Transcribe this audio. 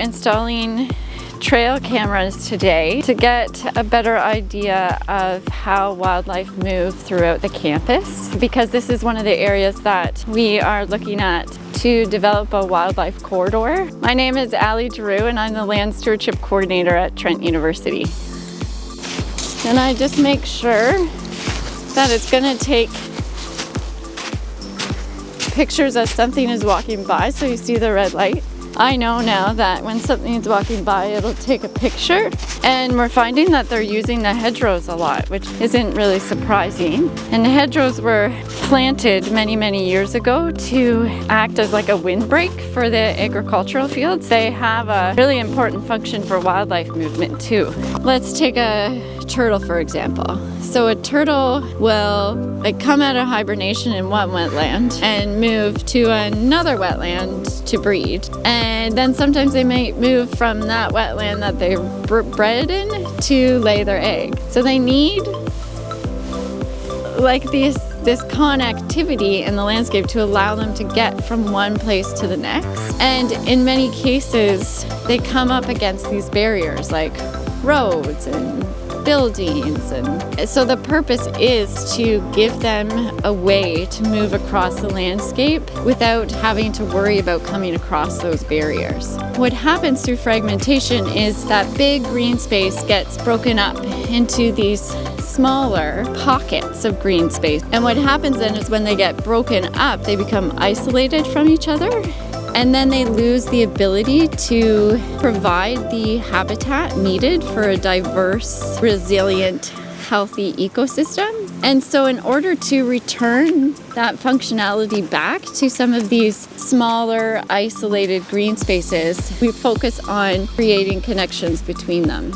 installing trail cameras today to get a better idea of how wildlife move throughout the campus, because this is one of the areas that we are looking at to develop a wildlife corridor. My name is Giroux and I'm the Land Stewardship Coordinator at Trent University. And I just make sure that it's going to take pictures as something is walking by, so you see the red light. I know now that when something is walking by, it'll take a picture. And we're finding that they're using the hedgerows a lot, which isn't really surprising. And the hedgerows were planted many, many years ago to act as like a windbreak for the agricultural fields. They have a really important function for wildlife movement too. Let's take a turtle, for example. So a turtle will come out of hibernation in one wetland and move to another wetland to breed. And then sometimes they may move from that wetland that they bred in to lay their egg. So they need like this connectivity in the landscape to allow them to get from one place to the next. And in many cases, they come up against these barriers like roads and buildings, and so the purpose is to give them a way to move across the landscape without having to worry about coming across those barriers. What happens through fragmentation is that big green space gets broken up into these smaller pockets of green space, and what happens then is when they get broken up, they become isolated from each other. And then they lose the ability to provide the habitat needed for a diverse, resilient, healthy ecosystem. And so in order to return that functionality back to some of these smaller, isolated green spaces, we focus on creating connections between them.